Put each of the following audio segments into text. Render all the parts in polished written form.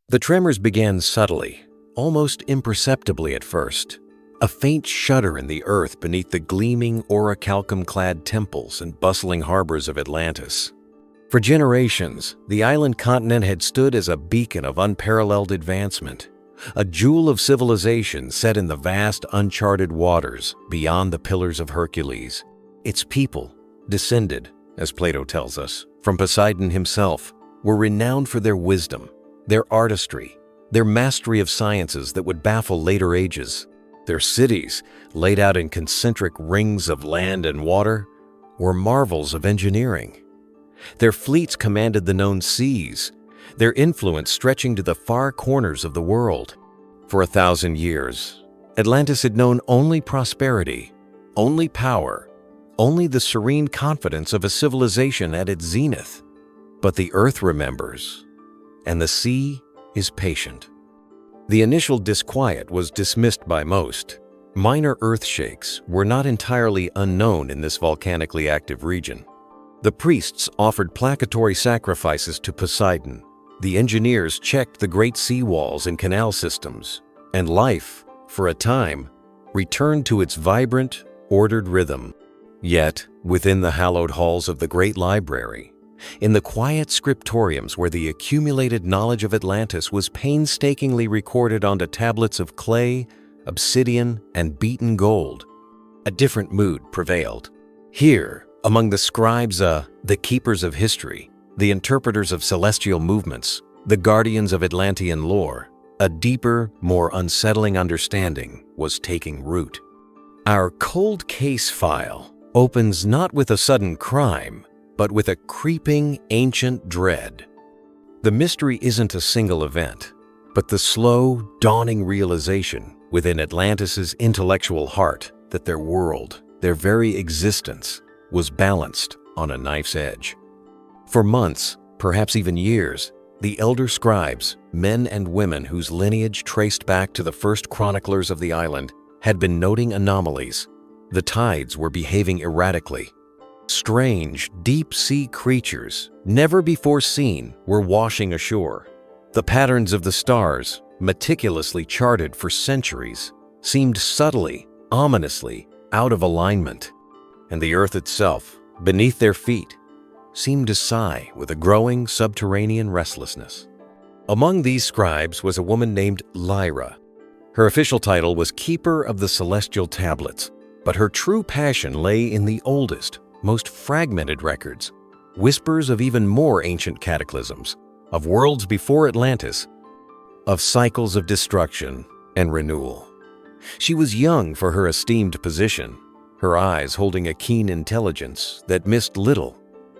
The tremors began subtly, almost imperceptibly at first. A faint shudder in the earth beneath the gleaming orichalcum-clad temples and bustling harbors of Atlantis. For generations, the island continent had stood as a beacon of unparalleled advancement, a jewel of civilization set in the vast uncharted waters beyond the Pillars of Hercules. Its people, descended, as Plato tells us, from Poseidon himself, were renowned for their wisdom, their artistry, their mastery of sciences that would baffle later ages. Their cities, laid out in concentric rings of land and water, were marvels of engineering. Their fleets commanded the known seas, their influence stretching to the far corners of the world. For 1,000 years, Atlantis had known only prosperity, only power, only the serene confidence of a civilization at its zenith. But the earth remembers, and the sea is patient. The initial disquiet was dismissed by most. Minor earthshakes were not entirely unknown in this volcanically active region. The priests offered placatory sacrifices to Poseidon. The engineers checked the great seawalls and canal systems, and life, for a time, returned to its vibrant, ordered rhythm. Yet, within the hallowed halls of the great library, in the quiet scriptoriums where the accumulated knowledge of Atlantis was painstakingly recorded onto tablets of clay, obsidian, and beaten gold, a different mood prevailed. Here, among the scribes, the keepers of history, the interpreters of celestial movements, the guardians of Atlantean lore, a deeper, more unsettling understanding was taking root. Our cold case file opens not with a sudden crime, but with a creeping, ancient dread. The mystery isn't a single event, but the slow, dawning realization within Atlantis's intellectual heart that their world, their very existence, was balanced on a knife's edge. For months, perhaps even years, the elder scribes, men and women whose lineage traced back to the first chroniclers of the island, had been noting anomalies. The tides were behaving erratically. Strange, deep-sea creatures, never before seen, were washing ashore. The patterns of the stars, meticulously charted for centuries, seemed subtly, ominously out of alignment. And the earth itself, beneath their feet, seemed to sigh with a growing subterranean restlessness. Among these scribes was a woman named Lyra. Her official title was Keeper of the Celestial Tablets, but her true passion lay in the oldest, most fragmented records, whispers of even more ancient cataclysms, of worlds before Atlantis, of cycles of destruction and renewal. She was young for her esteemed position, her eyes holding a keen intelligence that missed little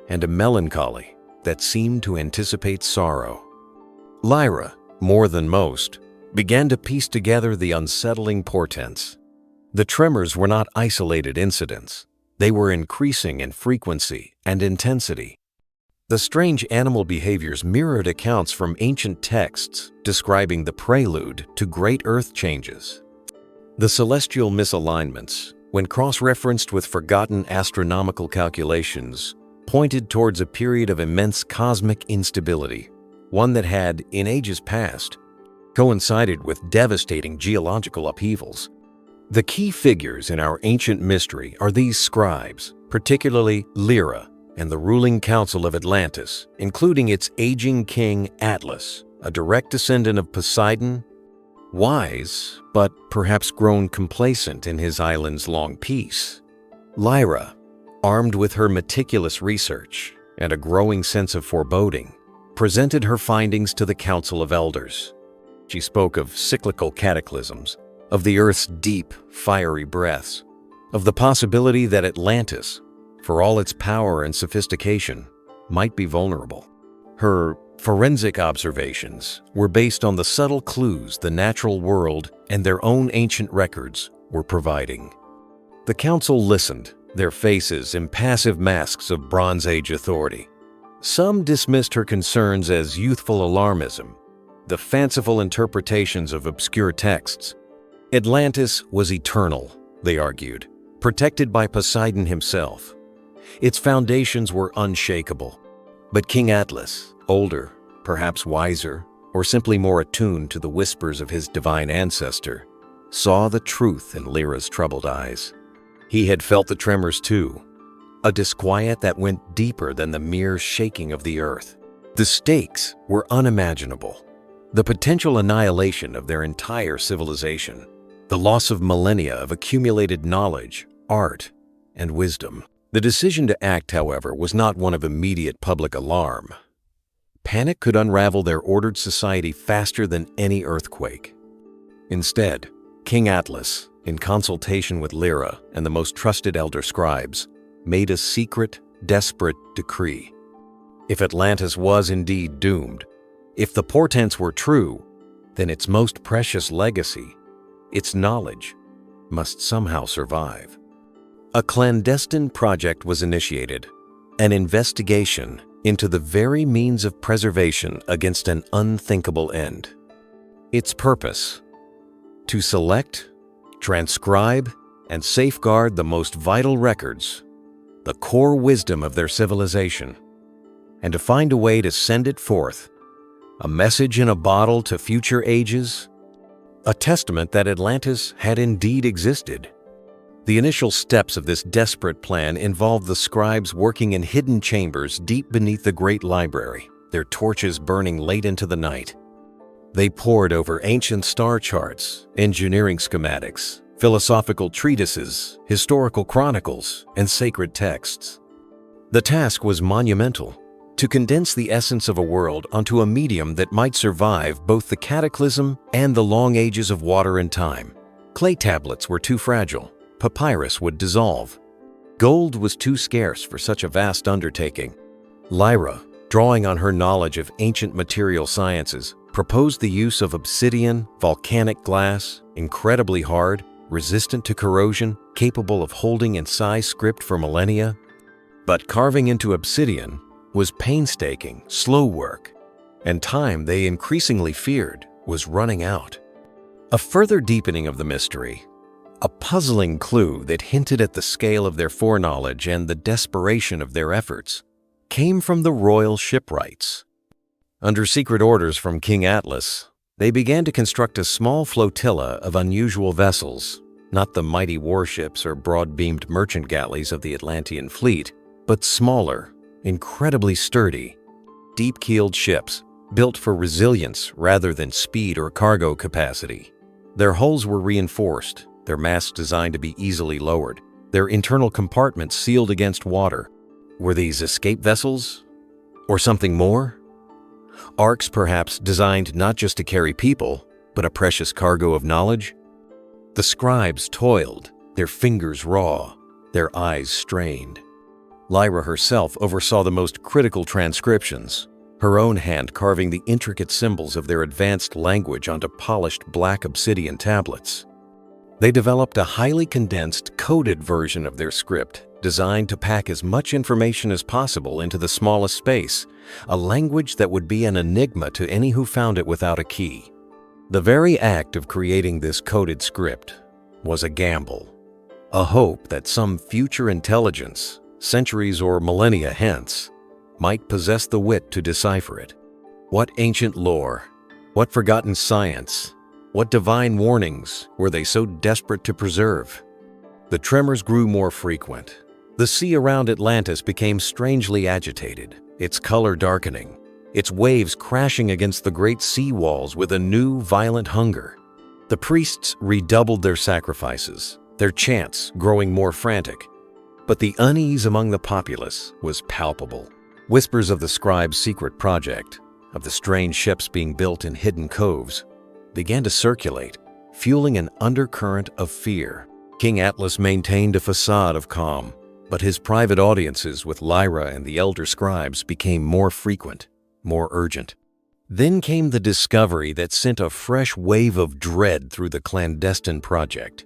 and a melancholy that seemed to anticipate sorrow. Lyra, more than most, began to piece together the unsettling portents. The tremors were not isolated incidents. They were increasing in frequency and intensity. The strange animal behaviors mirrored accounts from ancient texts describing the prelude to great earth changes. The celestial misalignments, when cross-referenced with forgotten astronomical calculations, pointed towards a period of immense cosmic instability, one that had, in ages past, coincided with devastating geological upheavals. The key figures in our ancient mystery are these scribes, particularly Lyra and the ruling council of Atlantis, including its aging king Atlas, a direct descendant of Poseidon, wise, but perhaps grown complacent in his island's long peace. Lyra, armed with her meticulous research and a growing sense of foreboding, presented her findings to the Council of Elders. She spoke of cyclical cataclysms, of the Earth's deep, fiery breaths, of the possibility that Atlantis, for all its power and sophistication, might be vulnerable. Her forensic observations were based on the subtle clues the natural world and their own ancient records were providing. The council listened, their faces impassive masks of Bronze Age authority. Some dismissed her concerns as youthful alarmism, the fanciful interpretations of obscure texts. Atlantis was eternal, they argued, protected by Poseidon himself. Its foundations were unshakable. But King Atlas, older, perhaps wiser, or simply more attuned to the whispers of his divine ancestor, saw the truth in Lyra's troubled eyes. He had felt the tremors too, a disquiet that went deeper than the mere shaking of the earth. The stakes were unimaginable. The potential annihilation of their entire civilization, the loss of millennia of accumulated knowledge, art, and wisdom. The decision to act, however, was not one of immediate public alarm. Panic could unravel their ordered society faster than any earthquake. Instead, King Atlas, in consultation with Lyra and the most trusted elder scribes, made a secret, desperate decree. If Atlantis was indeed doomed, if the portents were true, then its most precious legacy, its knowledge, must somehow survive. A clandestine project was initiated, an investigation into the very means of preservation against an unthinkable end. Its purpose: to select, transcribe, and safeguard the most vital records, the core wisdom of their civilization, and to find a way to send it forth, a message in a bottle to future ages, a testament that Atlantis had indeed existed. The initial steps of this desperate plan involved the scribes working in hidden chambers deep beneath the great library, their torches burning late into the night. They pored over ancient star charts, engineering schematics, philosophical treatises, historical chronicles, and sacred texts. The task was monumental: to condense the essence of a world onto a medium that might survive both the cataclysm and the long ages of water and time. Clay tablets were too fragile. Papyrus would dissolve. Gold was too scarce for such a vast undertaking. Lyra, drawing on her knowledge of ancient material sciences, proposed the use of obsidian, volcanic glass, incredibly hard, resistant to corrosion, capable of holding in size script for millennia. But carving into obsidian was painstaking, slow work, and time they increasingly feared was running out. A further deepening of the mystery, a puzzling clue that hinted at the scale of their foreknowledge and the desperation of their efforts, came from the royal shipwrights. Under secret orders from King Atlas, they began to construct a small flotilla of unusual vessels, not the mighty warships or broad-beamed merchant galleys of the Atlantean fleet, but smaller, incredibly sturdy, deep-keeled ships built for resilience rather than speed or cargo capacity. Their hulls were reinforced, their masts designed to be easily lowered, their internal compartments sealed against water. Were these escape vessels? Or something more? Arks, perhaps, designed not just to carry people, but a precious cargo of knowledge? The scribes toiled, their fingers raw, their eyes strained. Lyra herself oversaw the most critical transcriptions, her own hand carving the intricate symbols of their advanced language onto polished black obsidian tablets. They developed a highly condensed, coded version of their script designed to pack as much information as possible into the smallest space, a language that would be an enigma to any who found it without a key. The very act of creating this coded script was a gamble, a hope that some future intelligence, centuries or millennia hence, might possess the wit to decipher it. What ancient lore, what forgotten science, what divine warnings were they so desperate to preserve? The tremors grew more frequent. The sea around Atlantis became strangely agitated, its color darkening, its waves crashing against the great sea walls with a new, violent hunger. The priests redoubled their sacrifices, their chants growing more frantic. But the unease among the populace was palpable. Whispers of the scribes' secret project, of the strange ships being built in hidden coves, began to circulate, fueling an undercurrent of fear. King Atlas maintained a facade of calm, but his private audiences with Lyra and the elder scribes became more frequent, more urgent. Then came the discovery that sent a fresh wave of dread through the clandestine project.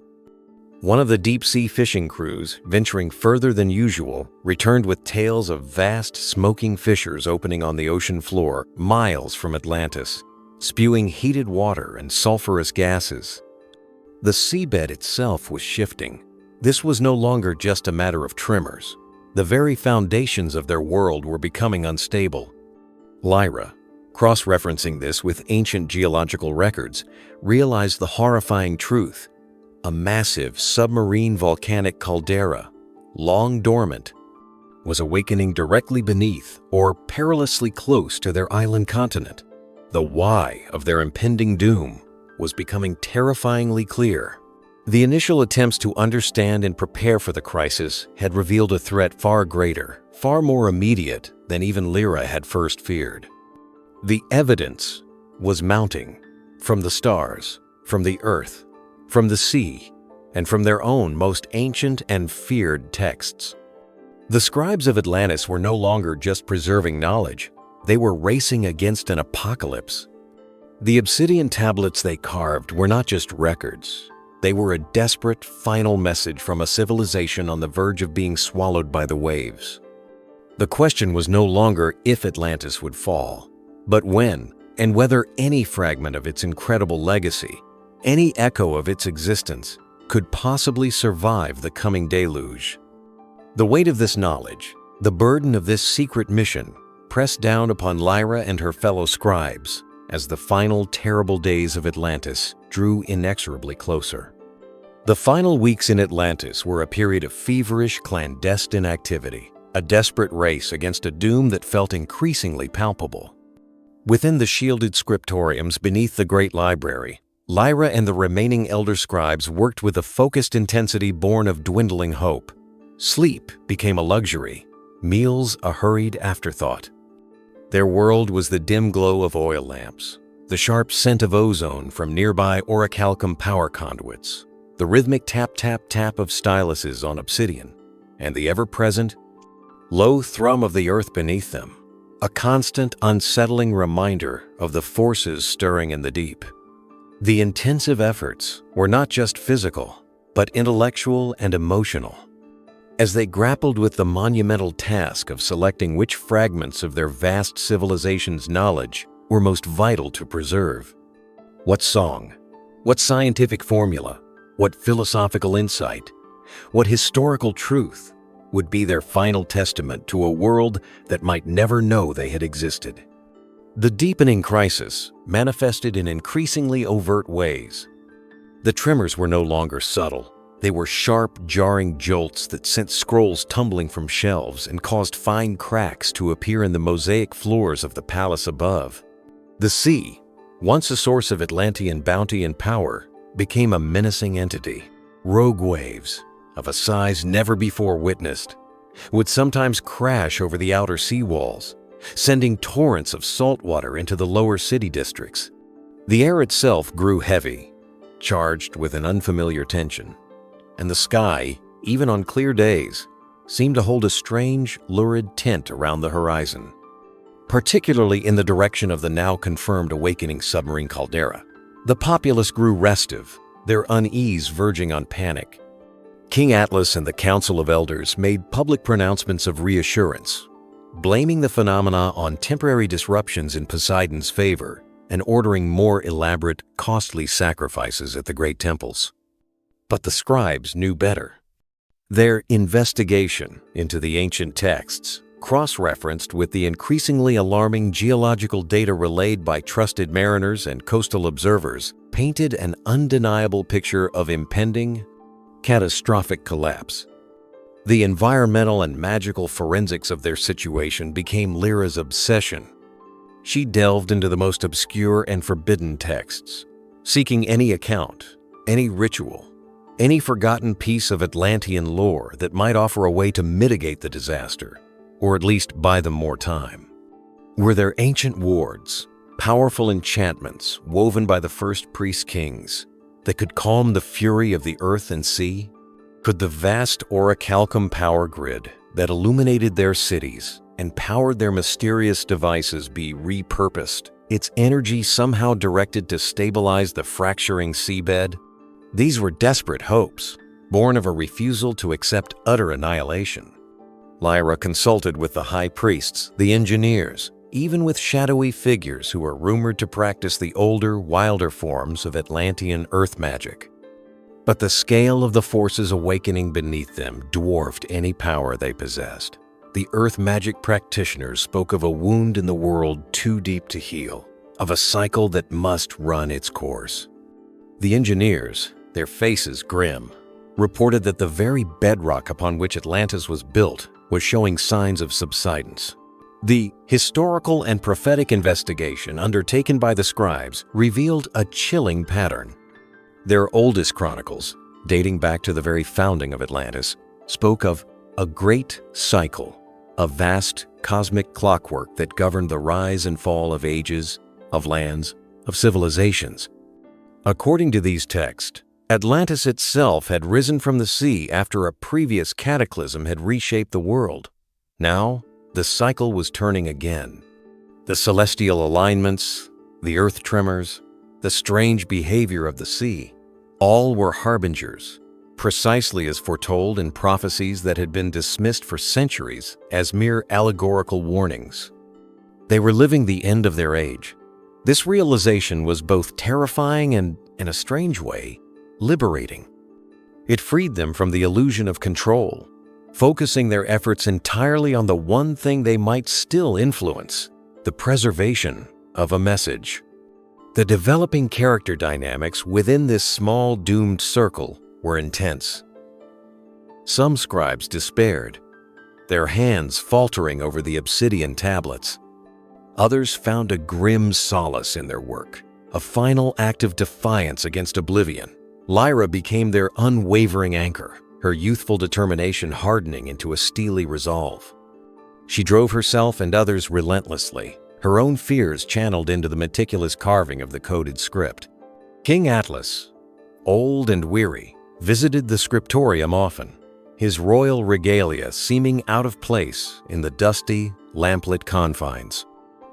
One of the deep-sea fishing crews, venturing further than usual, returned with tales of vast, smoking fissures opening on the ocean floor miles from Atlantis, spewing heated water and sulfurous gases. The seabed itself was shifting. This was no longer just a matter of tremors. The very foundations of their world were becoming unstable. Lyra, Cross-referencing this with ancient geological records, realized the horrifying truth. A massive submarine volcanic caldera, long dormant, was awakening directly beneath or perilously close to their island continent. The why of their impending doom was becoming terrifyingly clear. The initial attempts to understand and prepare for the crisis had revealed a threat far greater, far more immediate than even Lyra had first feared. The evidence was mounting from the stars, from the earth, from the sea, and from their own most ancient and feared texts. The Scribes of Atlantis were no longer just preserving knowledge, they were racing against an apocalypse. The obsidian tablets they carved were not just records, they were a desperate, final message from a civilization on the verge of being swallowed by the waves. The question was no longer if Atlantis would fall, but when, and whether any fragment of its incredible legacy, any echo of its existence, could possibly survive the coming deluge. The weight of this knowledge, the burden of this secret mission, pressed down upon Lyra and her fellow scribes as the final terrible days of Atlantis drew inexorably closer. The final weeks in Atlantis were a period of feverish, clandestine activity, a desperate race against a doom that felt increasingly palpable. Within the shielded scriptoriums beneath the Great Library, Lyra and the remaining elder scribes worked with a focused intensity born of dwindling hope. Sleep became a luxury, meals a hurried afterthought. Their world was the dim glow of oil lamps, the sharp scent of ozone from nearby orichalcum power conduits, the rhythmic tap-tap-tap of styluses on obsidian, and the ever-present, low thrum of the earth beneath them, a constant, unsettling reminder of the forces stirring in the deep. The intensive efforts were not just physical, but intellectual and emotional. As they grappled with the monumental task of selecting which fragments of their vast civilization's knowledge were most vital to preserve. What song, what scientific formula, what philosophical insight, what historical truth would be their final testament to a world that might never know they had existed. The deepening crisis manifested in increasingly overt ways. The tremors were no longer subtle. They were sharp, jarring jolts that sent scrolls tumbling from shelves and caused fine cracks to appear in the mosaic floors of the palace above. The sea, once a source of Atlantean bounty and power, became a menacing entity. Rogue waves, of a size never before witnessed, would sometimes crash over the outer seawalls, sending torrents of salt water into the lower city districts. The air itself grew heavy, charged with an unfamiliar tension, and the sky, even on clear days, seemed to hold a strange, lurid tint around the horizon, particularly in the direction of the now confirmed awakening submarine caldera. The populace grew restive, their unease verging on panic. King Atlas and the Council of Elders made public pronouncements of reassurance, blaming the phenomena on temporary disruptions in Poseidon's favor and ordering more elaborate, costly sacrifices at the great temples. But the scribes knew better. Their investigation into the ancient texts, cross-referenced with the increasingly alarming geological data relayed by trusted mariners and coastal observers, painted an undeniable picture of impending, catastrophic collapse. The environmental and magical forensics of their situation became Lyra's obsession. She delved into the most obscure and forbidden texts, seeking any account, any ritual, any forgotten piece of Atlantean lore that might offer a way to mitigate the disaster, or at least buy them more time. Were there ancient wards, powerful enchantments woven by the first priest-kings that could calm the fury of the earth and sea? Could the vast orichalcum power grid that illuminated their cities and powered their mysterious devices be repurposed, its energy somehow directed to stabilize the fracturing seabed? These were desperate hopes, born of a refusal to accept utter annihilation. Lyra consulted with the high priests, the engineers, even with shadowy figures who were rumored to practice the older, wilder forms of Atlantean earth magic. But the scale of the forces awakening beneath them dwarfed any power they possessed. the earth magic practitioners spoke of a wound in the world too deep to heal, of a cycle that must run its course. The engineers, their faces grim, reported that the very bedrock upon which Atlantis was built was showing signs of subsidence. The historical and prophetic investigation undertaken by the scribes revealed a chilling pattern. Their oldest chronicles, dating back to the very founding of Atlantis, spoke of a great cycle, a vast cosmic clockwork that governed the rise and fall of ages, of lands, of civilizations. According to these texts, Atlantis itself had risen from the sea after a previous cataclysm had reshaped the world. Now, the cycle was turning again. The celestial alignments, the earth tremors, the strange behavior of the sea, all were harbingers, precisely as foretold in prophecies that had been dismissed for centuries as mere allegorical warnings. They were living the end of their age. This realization was both terrifying and, in a strange way, liberating. It freed them from the illusion of control, focusing their efforts entirely on the one thing they might still influence, the preservation of a message. The developing character dynamics within this small doomed circle were intense. Some scribes despaired, their hands faltering over the obsidian tablets. Others found a grim solace in their work, a final act of defiance against oblivion. Lyra became their unwavering anchor, her youthful determination hardening into a steely resolve. She drove herself and others relentlessly, her own fears channeled into the meticulous carving of the coded script. King Atlas, old and weary, visited the scriptorium often, his royal regalia seeming out of place in the dusty, lamplit confines.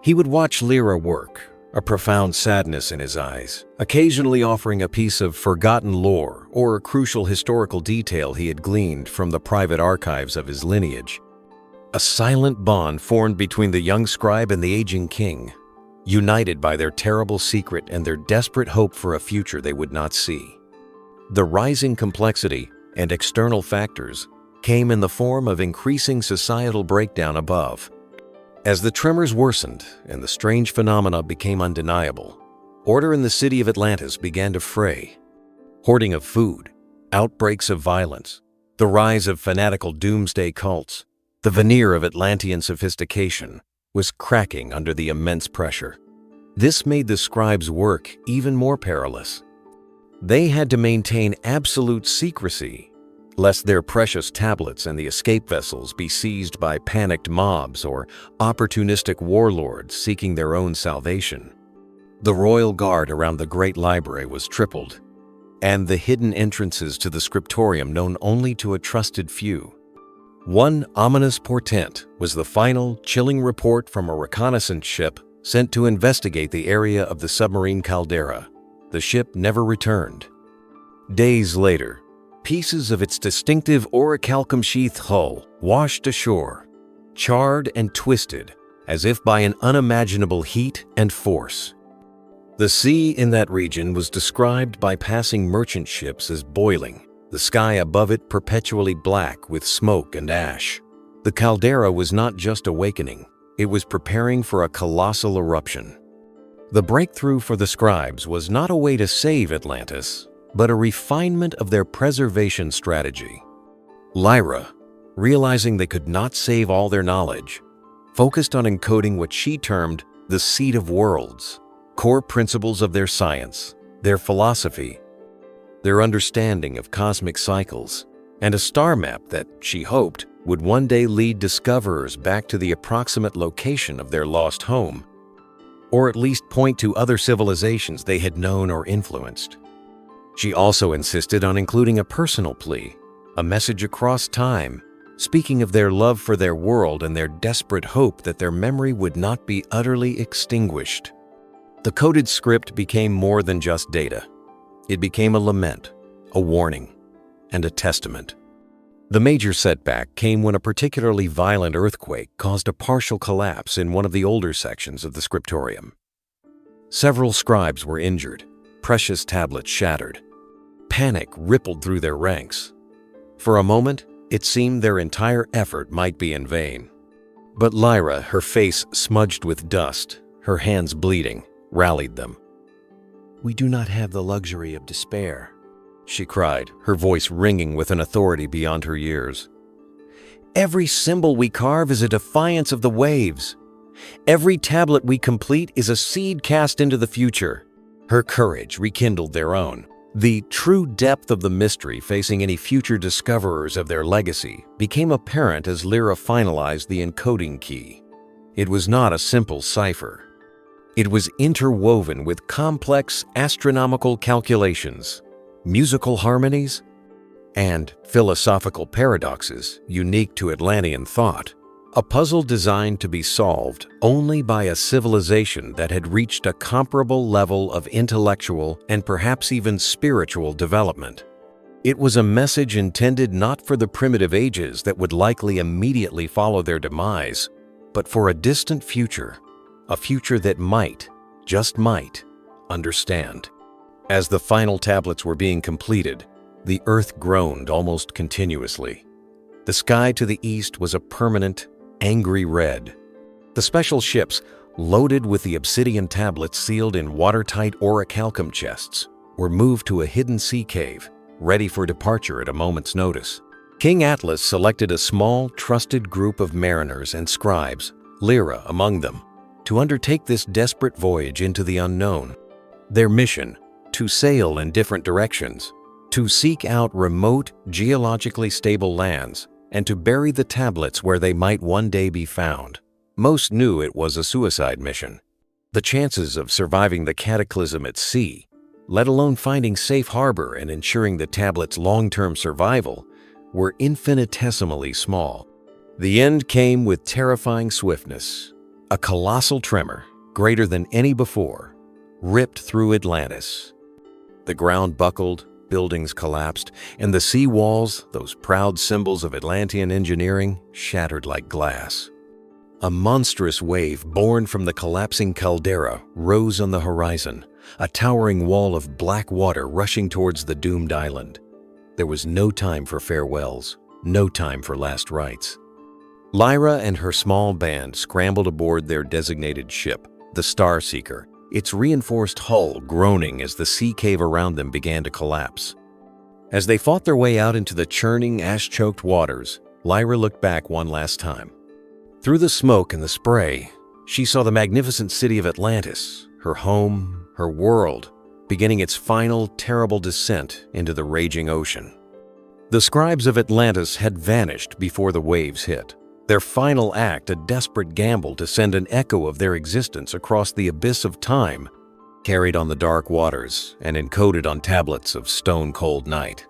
He would watch Lyra work, a profound sadness in his eyes, occasionally offering a piece of forgotten lore or a crucial historical detail he had gleaned from the private archives of his lineage. A silent bond formed between the young scribe and the aging king, united by their terrible secret and their desperate hope for a future they would not see. The rising complexity and external factors came in the form of increasing societal breakdown above. As the tremors worsened and the strange phenomena became undeniable, order in the city of Atlantis began to fray. Hoarding of food, outbreaks of violence, the rise of fanatical doomsday cults, the veneer of Atlantean sophistication was cracking under the immense pressure. This made the scribes' work even more perilous. They had to maintain absolute secrecy, lest their precious tablets and the escape vessels be seized by panicked mobs or opportunistic warlords seeking their own salvation. The royal guard around the great library was tripled, and the hidden entrances to the scriptorium known only to a trusted few. One ominous portent was the final, chilling report from a reconnaissance ship sent to investigate the area of the submarine caldera. The ship never returned. Days later, pieces of its distinctive orichalcum-sheathed hull washed ashore, charred and twisted as if by an unimaginable heat and force. The sea in that region was described by passing merchant ships as boiling, the sky above it perpetually black with smoke and ash. The caldera was not just awakening, it was preparing for a colossal eruption. The breakthrough for the scribes was not a way to save Atlantis, but a refinement of their preservation strategy. Lyra, realizing they could not save all their knowledge, focused on encoding what she termed the seed of worlds, core principles of their science, their philosophy, their understanding of cosmic cycles, and a star map that, she hoped, would one day lead discoverers back to the approximate location of their lost home, or at least point to other civilizations they had known or influenced. She also insisted on including a personal plea, a message across time, speaking of their love for their world and their desperate hope that their memory would not be utterly extinguished. The coded script became more than just data. It became a lament, a warning, and a testament. The major setback came when a particularly violent earthquake caused a partial collapse in one of the older sections of the scriptorium. Several scribes were injured, precious tablets shattered. Panic rippled through their ranks. For a moment, It seemed their entire effort might be in vain. But Lyra, her face smudged with dust, her hands bleeding, rallied them. "We do not have the luxury of despair," she cried, her voice ringing with an authority beyond her years. "Every symbol we carve is a defiance of the waves. Every tablet we complete is a seed cast into the future." Her courage rekindled their own. The true depth of the mystery facing any future discoverers of their legacy became apparent as Lyra finalized the encoding key. It was not a simple cipher. It was interwoven with complex astronomical calculations, musical harmonies, and philosophical paradoxes unique to Atlantean thought. A puzzle designed to be solved only by a civilization that had reached a comparable level of intellectual and perhaps even spiritual development. It was a message intended not for the primitive ages that would likely immediately follow their demise, but for a distant future, a future that might, just might, understand. As the final tablets were being completed, the earth groaned almost continuously. The sky to the east was a permanent, angry red. The special ships, loaded with the obsidian tablets sealed in watertight orichalcum chests, were moved to a hidden sea cave, ready for departure at a moment's notice. King Atlas selected a small, trusted group of mariners and scribes, Lyra among them, to undertake this desperate voyage into the unknown. Their mission, to sail in different directions, to seek out remote, geologically stable lands, and to bury the tablets where they might one day be found. Most knew it was a suicide mission. The chances of surviving the cataclysm at sea, let alone finding safe harbor and ensuring the tablets' long-term survival, were infinitesimally small. The end came with terrifying swiftness. A colossal tremor, greater than any before, ripped through Atlantis. The ground buckled, buildings collapsed, and the sea walls, those proud symbols of Atlantean engineering, shattered like glass. A monstrous wave born from the collapsing caldera rose on the horizon, a towering wall of black water rushing towards the doomed island. There was no time for farewells, no time for last rites. Lyra and her small band scrambled aboard their designated ship, the Starseeker, its reinforced hull groaning as the sea cave around them began to collapse. As they fought their way out into the churning, ash-choked waters, Lyra looked back one last time. Through the smoke and the spray, she saw the magnificent city of Atlantis, her home, her world, beginning its final, terrible descent into the raging ocean. The Scribes of Atlantis had vanished before the waves hit, their final act a desperate gamble to send an echo of their existence across the abyss of time, carried on the dark waters and encoded on tablets of stone-cold night.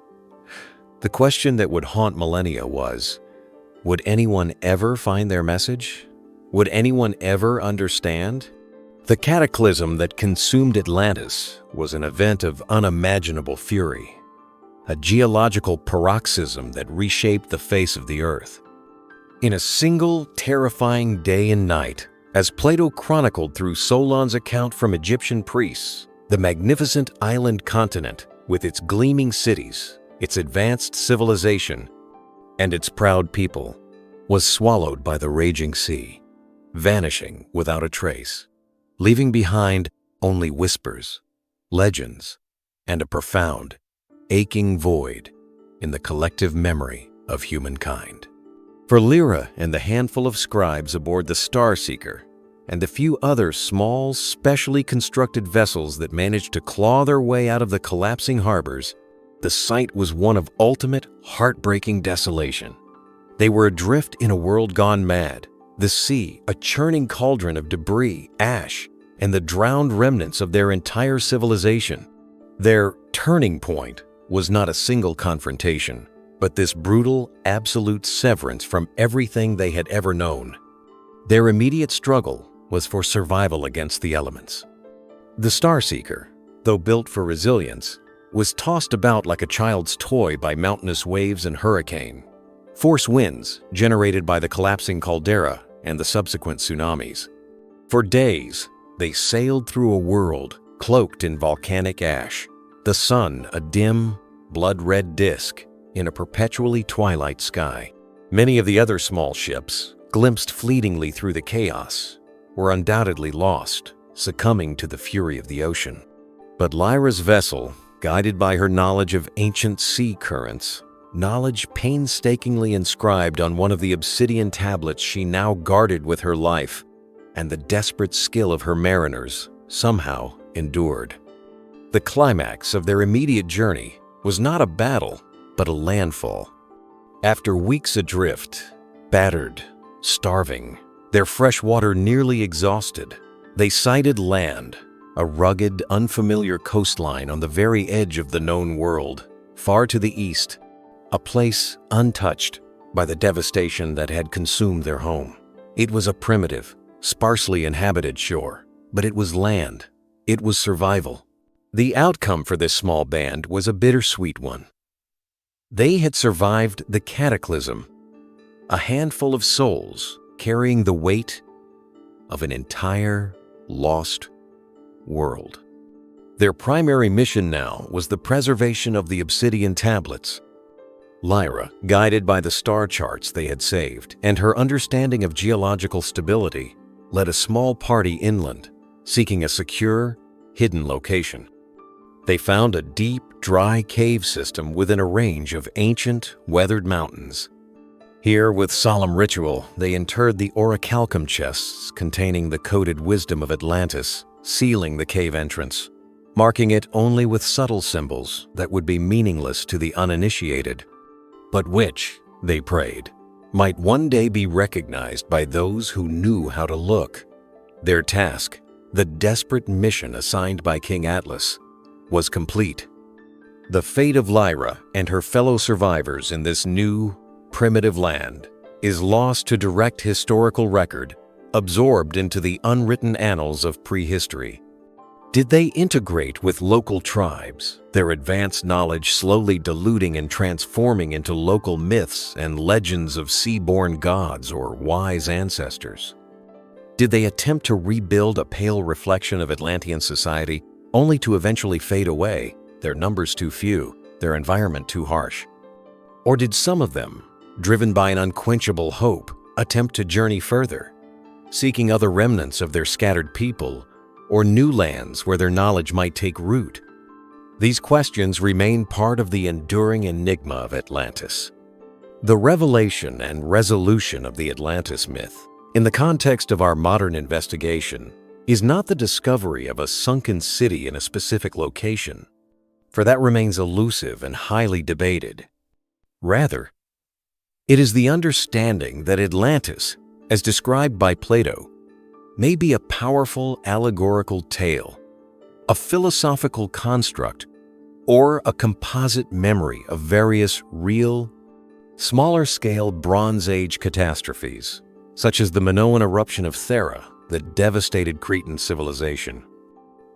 The question that would haunt Millennia was, would anyone ever find their message? Would anyone ever understand? The cataclysm that consumed Atlantis was an event of unimaginable fury, a geological paroxysm that reshaped the face of the earth. In a single, terrifying day and night, as Plato chronicled through Solon's account from Egyptian priests, the magnificent island continent, with its gleaming cities, its advanced civilization, and its proud people, was swallowed by the raging sea, vanishing without a trace, leaving behind only whispers, legends, and a profound, aching void in the collective memory of humankind. For Lyra and the handful of scribes aboard the Starseeker, and the few other small, specially constructed vessels that managed to claw their way out of the collapsing harbors, the sight was one of ultimate, heartbreaking desolation. They were adrift in a world gone mad, the sea a churning cauldron of debris, ash, and the drowned remnants of their entire civilization. Their turning point was not a single confrontation, but this brutal, absolute severance from everything they had ever known. Their immediate struggle was for survival against the elements. The Starseeker, though built for resilience, was tossed about like a child's toy by mountainous waves and hurricane, force winds generated by the collapsing caldera and the subsequent tsunamis. For days, they sailed through a world cloaked in volcanic ash, the sun a dim, blood-red disk, in a perpetually twilight sky. Many of the other small ships, glimpsed fleetingly through the chaos, were undoubtedly lost, succumbing to the fury of the ocean. But Lyra's vessel, guided by her knowledge of ancient sea currents, knowledge painstakingly inscribed on one of the obsidian tablets she now guarded with her life, and the desperate skill of her mariners, somehow endured. The climax of their immediate journey was not a battle, but a landfall. After weeks adrift, battered, starving, their fresh water nearly exhausted, they sighted land, a rugged, unfamiliar coastline on the very edge of the known world, far to the east, a place untouched by the devastation that had consumed their home. It was a primitive, sparsely inhabited shore, but it was land. It was survival. The outcome for this small band was a bittersweet one. They had survived the cataclysm, a handful of souls carrying the weight of an entire lost world. Their primary mission now was the preservation of the obsidian tablets. Lyra, guided by the star charts they had saved and her understanding of geological stability, led a small party inland, seeking a secure, hidden location. They found a deep, dry cave system within a range of ancient, weathered mountains. Here, with solemn ritual, they interred the orichalcum chests containing the coded wisdom of Atlantis, sealing the cave entrance, marking it only with subtle symbols that would be meaningless to the uninitiated, but which, they prayed, might one day be recognized by those who knew how to look. Their task, the desperate mission assigned by King Atlas, was complete. The fate of Lyra and her fellow survivors in this new, primitive land is lost to direct historical record, absorbed into the unwritten annals of prehistory. Did they integrate with local tribes, their advanced knowledge slowly diluting and transforming into local myths and legends of sea-born gods or wise ancestors? Did they attempt to rebuild a pale reflection of Atlantean society only to eventually fade away, their numbers too few, their environment too harsh? Or did some of them, driven by an unquenchable hope, attempt to journey further, seeking other remnants of their scattered people or new lands where their knowledge might take root? These questions remain part of the enduring enigma of Atlantis. The revelation and resolution of the Atlantis myth, in the context of our modern investigation, is not the discovery of a sunken city in a specific location, for that remains elusive and highly debated. Rather, it is the understanding that Atlantis, as described by Plato, may be a powerful allegorical tale, a philosophical construct, or a composite memory of various real, smaller-scale Bronze Age catastrophes, such as the Minoan eruption of Thera that devastated Cretan civilization.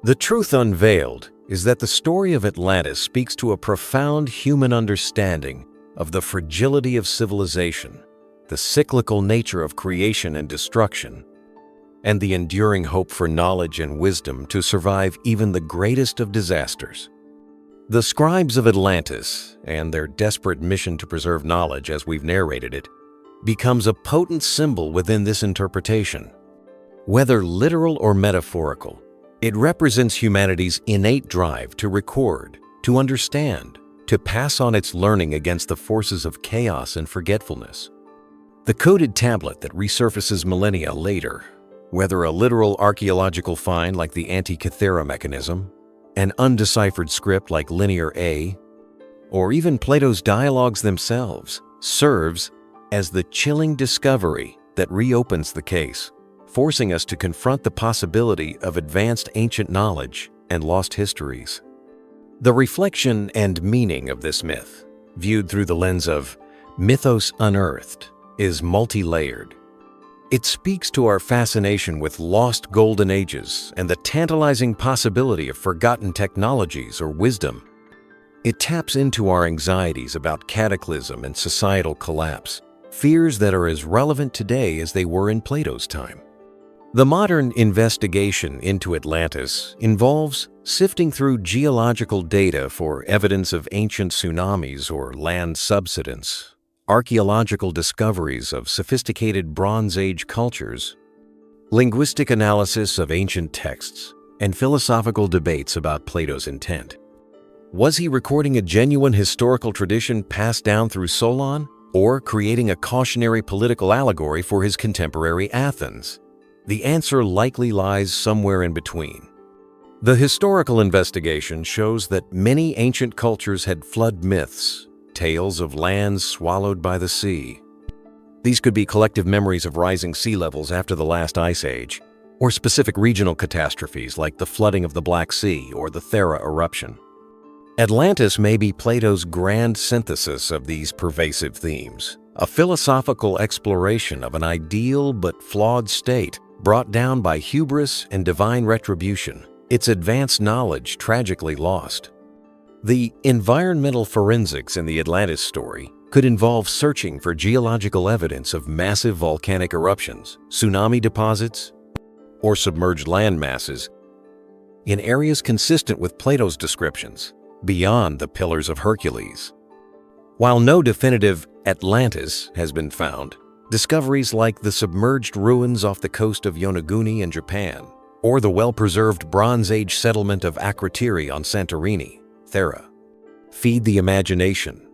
The truth unveiled is that the story of Atlantis speaks to a profound human understanding of the fragility of civilization, the cyclical nature of creation and destruction, and the enduring hope for knowledge and wisdom to survive even the greatest of disasters. The Scribes of Atlantis, and their desperate mission to preserve knowledge as we've narrated it, becomes a potent symbol within this interpretation. Whether literal or metaphorical, it represents humanity's innate drive to record, to understand, to pass on its learning against the forces of chaos and forgetfulness. The coded tablet that resurfaces millennia later, whether a literal archaeological find like the Antikythera mechanism, an undeciphered script like Linear A, or even Plato's dialogues themselves, serves as the chilling discovery that reopens the case, forcing us to confront the possibility of advanced ancient knowledge and lost histories. The reflection and meaning of this myth, viewed through the lens of Mythos Unearthed, is multi-layered. It speaks to our fascination with lost golden ages and the tantalizing possibility of forgotten technologies or wisdom. It taps into our anxieties about cataclysm and societal collapse, fears that are as relevant today as they were in Plato's time. The modern investigation into Atlantis involves Sifting through geological data for evidence of ancient tsunamis or land subsidence, archaeological discoveries of sophisticated Bronze Age cultures, linguistic analysis of ancient texts, and philosophical debates about Plato's intent. Was he recording a genuine historical tradition passed down through Solon, or creating a cautionary political allegory for his contemporary Athens? The answer likely lies somewhere in between. The historical investigation shows that many ancient cultures had flood myths, tales of lands swallowed by the sea. These could be collective memories of rising sea levels after the last ice age, or specific regional catastrophes like the flooding of the Black Sea or the Thera eruption. Atlantis may be Plato's grand synthesis of these pervasive themes, a philosophical exploration of an ideal but flawed state brought down by hubris and divine retribution, its advanced knowledge tragically lost. The environmental forensics in the Atlantis story could involve searching for geological evidence of massive volcanic eruptions, tsunami deposits, or submerged land masses in areas consistent with Plato's descriptions, beyond the Pillars of Hercules. While no definitive Atlantis has been found, discoveries like the submerged ruins off the coast of Yonaguni in Japan, or the well-preserved Bronze Age settlement of Akrotiri on Santorini, Thera, feed the imagination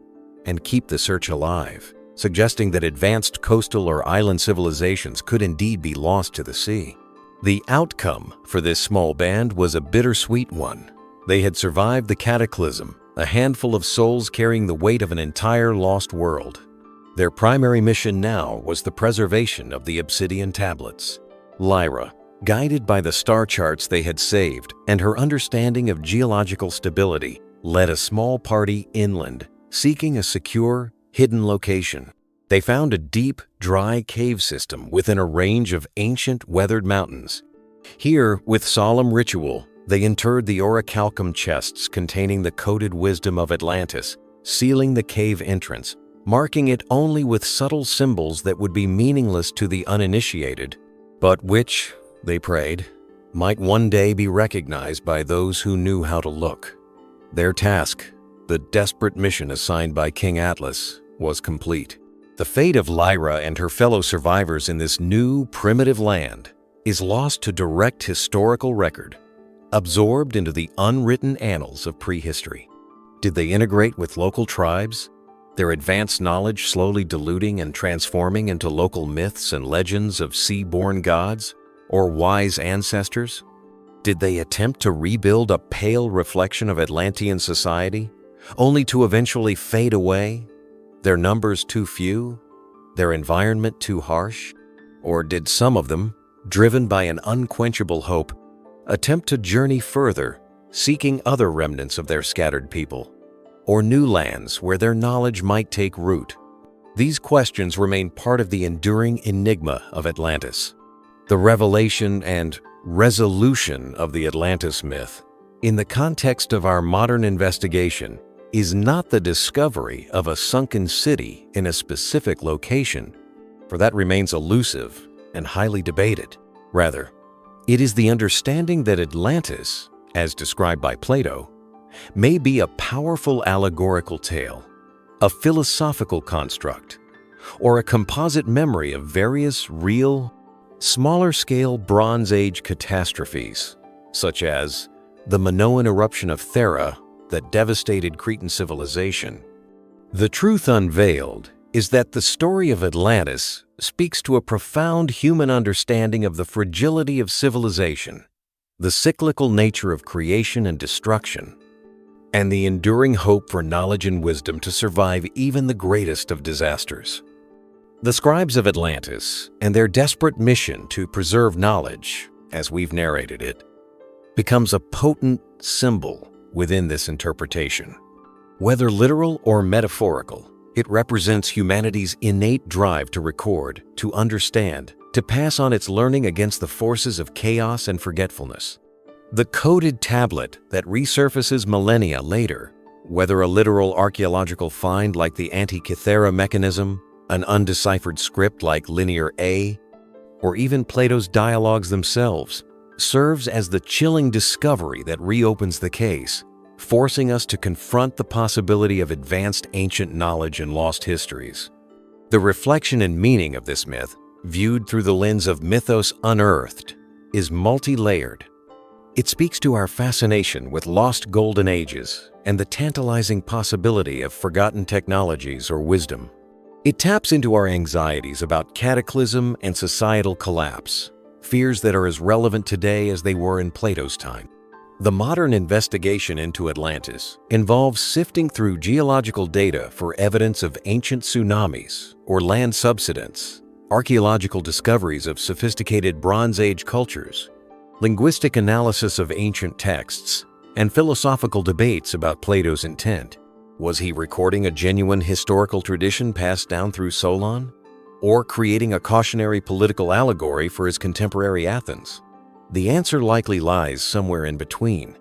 and keep the search alive, suggesting that advanced coastal or island civilizations could indeed be lost to the sea. The outcome for this small band was a bittersweet one. They had survived the cataclysm, a handful of souls carrying the weight of an entire lost world. Their primary mission now was the preservation of the obsidian tablets. Lyra, guided by the star charts they had saved and her understanding of geological stability, led a small party inland, seeking a secure, hidden location. They found a deep, dry cave system within a range of ancient, weathered mountains. Here, with solemn ritual, they interred the orichalcum chests containing the coded wisdom of Atlantis, sealing the cave entrance, marking it only with subtle symbols that would be meaningless to the uninitiated, but which, they prayed, might one day be recognized by those who knew how to look. Their task, the desperate mission assigned by King Atlas, was complete. The fate of Lyra and her fellow survivors in this new, primitive land is lost to direct historical record, absorbed into the unwritten annals of prehistory. Did they integrate with local tribes, their advanced knowledge slowly diluting and transforming into local myths and legends of sea-born gods or wise ancestors? Did they attempt to rebuild a pale reflection of Atlantean society, only to eventually fade away, their numbers too few, their environment too harsh? Or did some of them, driven by an unquenchable hope, attempt to journey further, seeking other remnants of their scattered people, or new lands where their knowledge might take root? These questions remain part of the enduring enigma of Atlantis. The revelation and resolution of the Atlantis myth, in the context of our modern investigation, is not the discovery of a sunken city in a specific location, for that remains elusive and highly debated. Rather, it is the understanding that Atlantis, as described by Plato, may be a powerful allegorical tale, a philosophical construct, or a composite memory of various real, smaller-scale Bronze Age catastrophes, such as the Minoan eruption of Thera that devastated Cretan civilization. The truth unveiled is that the story of Atlantis speaks to a profound human understanding of the fragility of civilization, the cyclical nature of creation and destruction, and the enduring hope for knowledge and wisdom to survive even the greatest of disasters. The Scribes of Atlantis and their desperate mission to preserve knowledge, as we've narrated it, becomes a potent symbol within this interpretation. Whether literal or metaphorical, it represents humanity's innate drive to record, to understand, to pass on its learning against the forces of chaos and forgetfulness. The coded tablet that resurfaces millennia later, whether a literal archaeological find like the Antikythera mechanism, an undeciphered script like Linear A, or even Plato's dialogues themselves, serves as the chilling discovery that reopens the case, forcing us to confront the possibility of advanced ancient knowledge and lost histories. The reflection and meaning of this myth, viewed through the lens of Mythos Unearthed, is multi-layered. It speaks to our fascination with lost golden ages and the tantalizing possibility of forgotten technologies or wisdom. It taps into our anxieties about cataclysm and societal collapse, fears that are as relevant today as they were in Plato's time. The modern investigation into Atlantis involves sifting through geological data for evidence of ancient tsunamis or land subsidence, archaeological discoveries of sophisticated Bronze Age cultures, linguistic analysis of ancient texts, and philosophical debates about Plato's intent. Was he recording a genuine historical tradition passed down through Solon, or creating a cautionary political allegory for his contemporary Athens? The answer likely lies somewhere in between.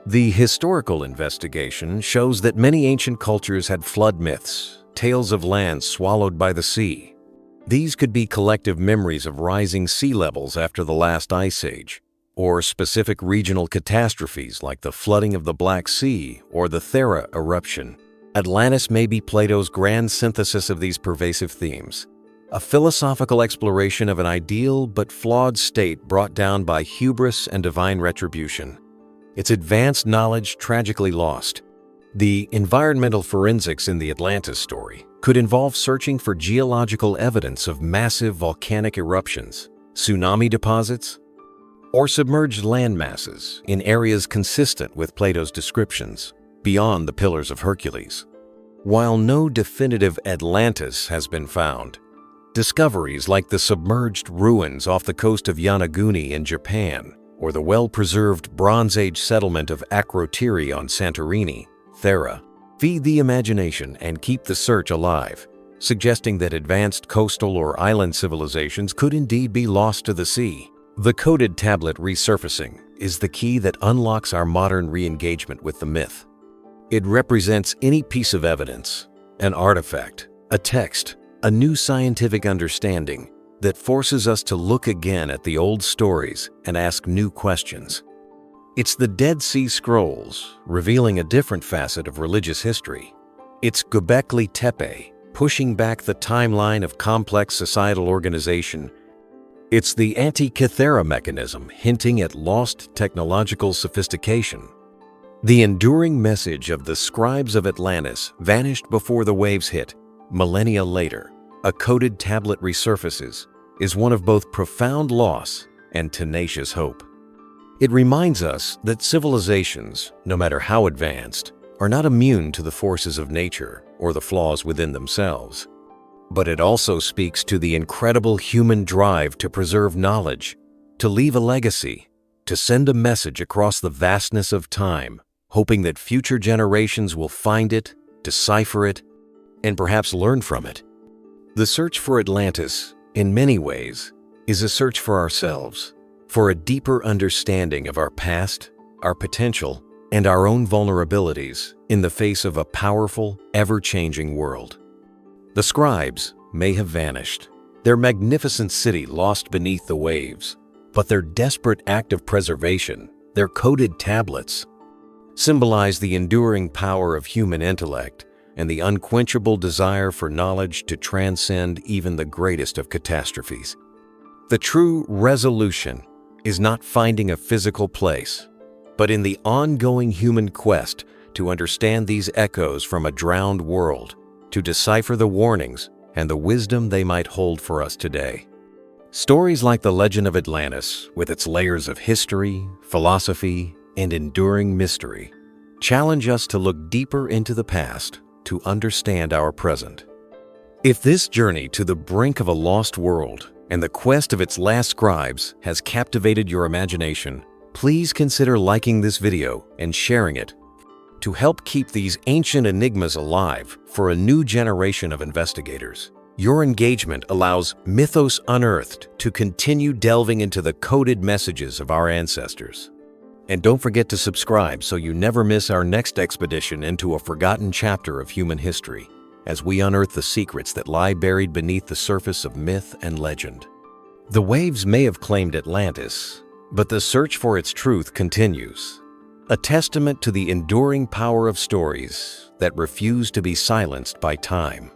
The historical investigation shows that many ancient cultures had flood myths, tales of lands swallowed by the sea. These could be collective memories of rising sea levels after the last ice age, or specific regional catastrophes like the flooding of the Black Sea or the Thera eruption. Atlantis may be Plato's grand synthesis of these pervasive themes, a philosophical exploration of an ideal but flawed state brought down by hubris and divine retribution. Its advanced knowledge tragically lost. The environmental forensics in the Atlantis story could involve searching for geological evidence of massive volcanic eruptions, tsunami deposits, or submerged land masses in areas consistent with Plato's descriptions, beyond the Pillars of Hercules. While no definitive Atlantis has been found, discoveries like the submerged ruins off the coast of Yonaguni in Japan or the well-preserved Bronze Age settlement of Akrotiri on Santorini, Thera, feed the imagination and keep the search alive, suggesting that advanced coastal or island civilizations could indeed be lost to the sea. The coded tablet resurfacing is the key that unlocks our modern re-engagement with the myth. It represents any piece of evidence, an artifact, a text, a new scientific understanding that forces us to look again at the old stories and ask new questions. It's the Dead Sea Scrolls, revealing a different facet of religious history. It's Göbekli Tepe, pushing back the timeline of complex societal organization. It's the Antikythera mechanism, hinting at lost technological sophistication. The enduring message of the Scribes of Atlantis vanished before the waves hit. Millennia later, a coded tablet resurfaces, is one of both profound loss and tenacious hope. It reminds us that civilizations, no matter how advanced, are not immune to the forces of nature or the flaws within themselves. But it also speaks to the incredible human drive to preserve knowledge, to leave a legacy, to send a message across the vastness of time, hoping that future generations will find it, decipher it, and perhaps learn from it. The search for Atlantis, in many ways, is a search for ourselves, for a deeper understanding of our past, our potential, and our own vulnerabilities in the face of a powerful, ever-changing world. The scribes may have vanished, their magnificent city lost beneath the waves, but their desperate act of preservation, their coded tablets, symbolize the enduring power of human intellect and the unquenchable desire for knowledge to transcend even the greatest of catastrophes. The true resolution is not finding a physical place, but in the ongoing human quest to understand these echoes from a drowned world, to decipher the warnings and the wisdom they might hold for us today. Stories like the legend of Atlantis, with its layers of history, philosophy, and enduring mystery, challenge us to look deeper into the past to understand our present. If this journey to the brink of a lost world and the quest of its last scribes has captivated your imagination, please consider liking this video and sharing it to help keep these ancient enigmas alive for a new generation of investigators. Your engagement allows Mythos Unearthed to continue delving into the coded messages of our ancestors. And don't forget to subscribe so you never miss our next expedition into a forgotten chapter of human history, as we unearth the secrets that lie buried beneath the surface of myth and legend. The waves may have claimed Atlantis, But the search for its truth continues, a testament to the enduring power of stories that refuse to be silenced by time.